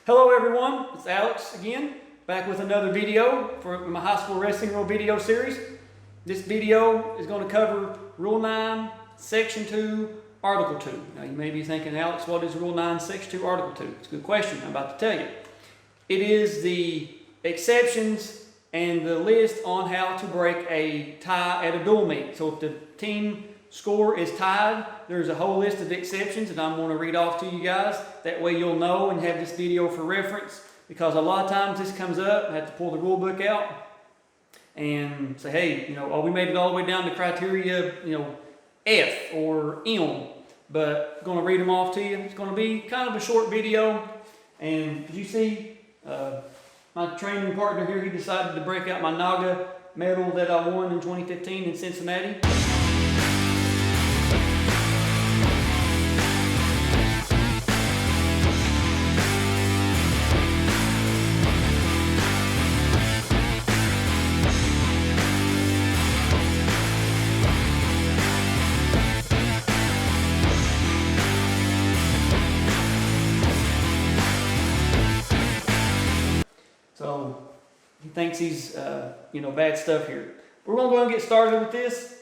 Hello everyone, it's Alex again, back with another video for my high school wrestling rule video series. This video is going to cover Rule 9, Section 2, Article 2. Now you may be thinking, Alex, what is Rule 9, Section 2, Article 2? It's a good question, I'm about to tell you. It is the exceptions and the list on how to break a tie at a dual meet. So if the team score is tied, there's a whole list of exceptions that I'm going to read off to you guys. That way you'll know and have this video for reference, because a lot of times this comes up, I have to pull the rule book out and say, hey, oh, we made it all the way down to criteria, F or M, but I'm going to read them off to you. It's going to be kind of a short video, and as you see, my training partner here, he decided to break out my NAGA medal that I won in 2015 in Cincinnati. So he thinks he's, bad stuff here. We're going to go and get started with this.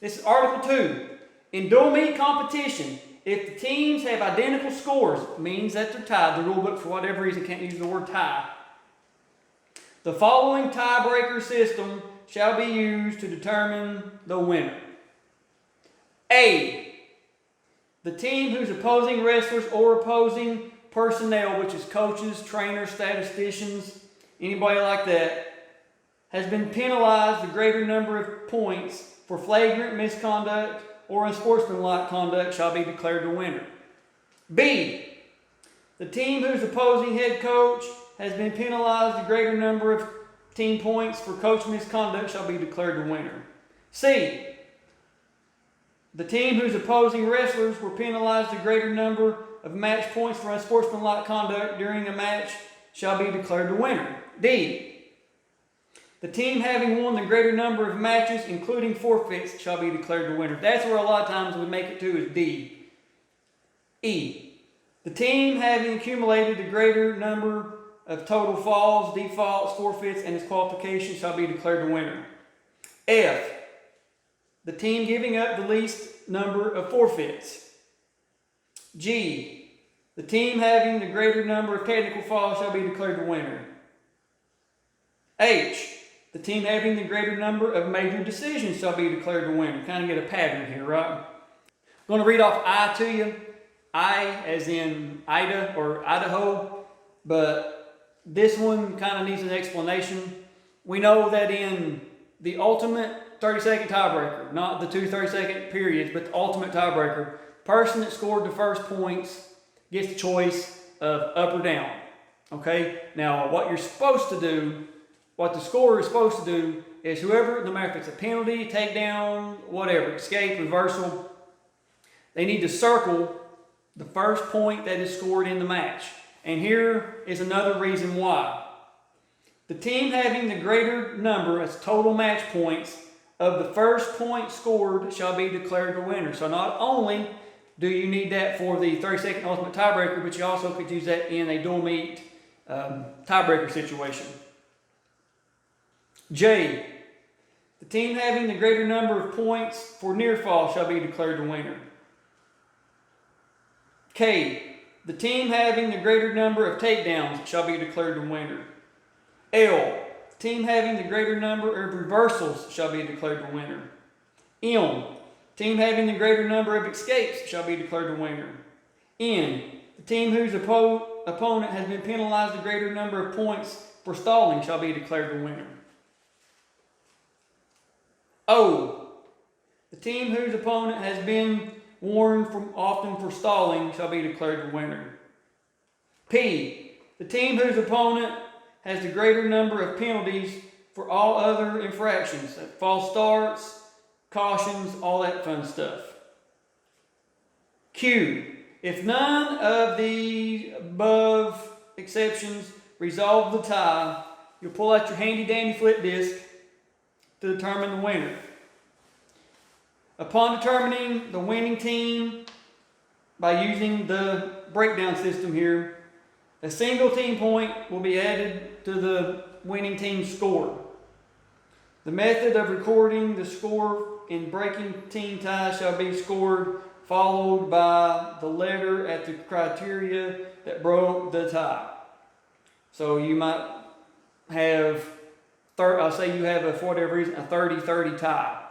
This is Article 2. In dual meet competition, if the teams have identical scores, means that they're tied. The rule book, for whatever reason, can't use the word tie. The following tiebreaker system shall be used to determine the winner. A, the team whose opposing wrestlers or opposing personnel, which is coaches, trainers, statisticians, anybody like that, has been penalized the greater number of points for flagrant misconduct or unsportsmanlike conduct shall be declared the winner. B, the team whose opposing head coach has been penalized the greater number of team points for coach misconduct shall be declared the winner. C, the team whose opposing wrestlers were penalized the greater number of match points for unsportsmanlike conduct during a match shall be declared the winner. D, the team having won the greater number of matches, including forfeits, shall be declared the winner. That's where a lot of times we make it to is D. E, the team having accumulated the greater number of total falls, defaults, forfeits, and disqualifications shall be declared the winner. F, the team giving up the least number of forfeits. G, the team having the greater number of technical falls shall be declared the winner. H, the team having the greater number of major decisions shall be declared the winner. Kind of get a pattern here, right? I'm going to read off I to you. I as in Ida or Idaho, but this one kind of needs an explanation. We know that in the ultimate 30-second tiebreaker, not the two 30-second periods, but the ultimate tiebreaker, person that scored the first points gets the choice of up or down. Okay? Now, what you're supposed to do, what the scorer is supposed to do, is whoever, no matter if it's a penalty, takedown, whatever, escape, reversal, they need to circle the first point that is scored in the match. And here is another reason why. The team having the greater number as total match points of the first point scored shall be declared the winner. So not only do you need that for the 30-second ultimate tiebreaker, but you also could use that in a dual meet tiebreaker situation. J, the team having the greater number of points for near fall shall be declared the winner. K, the team having the greater number of takedowns shall be declared the winner. L, the team having the greater number of reversals shall be declared the winner. M, team having the greater number of escapes shall be declared the winner. N, the team whose opponent has been penalized the greater number of points for stalling shall be declared the winner. O, the team whose opponent has been warned often for stalling shall be declared the winner. P, the team whose opponent has the greater number of penalties for all other infractions, false starts, cautions, all that fun stuff. Q, if none of the above exceptions resolve the tie, you'll pull out your handy dandy flip disc to determine the winner. Upon determining the winning team by using the breakdown system here, A single team point will be added to the winning team's score. The method of recording the score in breaking team tie shall be scored, followed by the letter at the criteria that broke the tie. So you might have, I'll say you have, for whatever reason, a 30-30 tie.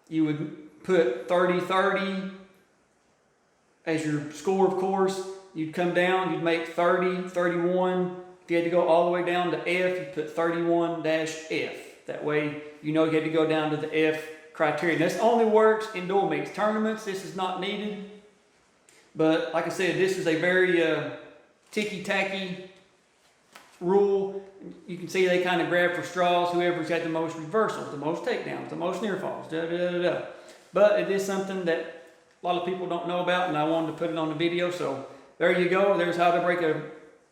You would put 30-30 as your score, of course. You'd come down, you'd make 30-31. If you had to go all the way down to F, you'd put 31-F. That way you know you had to go down to the F criteria. This only works in dual meets. Tournaments, this is not needed. But like I said, this is a very ticky-tacky rule. You can see they kind of grab for straws. Whoever's got the most reversals, the most takedowns, the most near falls, But it is something that a lot of people don't know about, and I wanted to put it on the video. So there you go. There's how to break a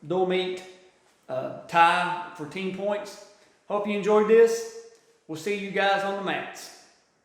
dual meet tie for team points. Hope you enjoyed this. We'll see you guys on the mats.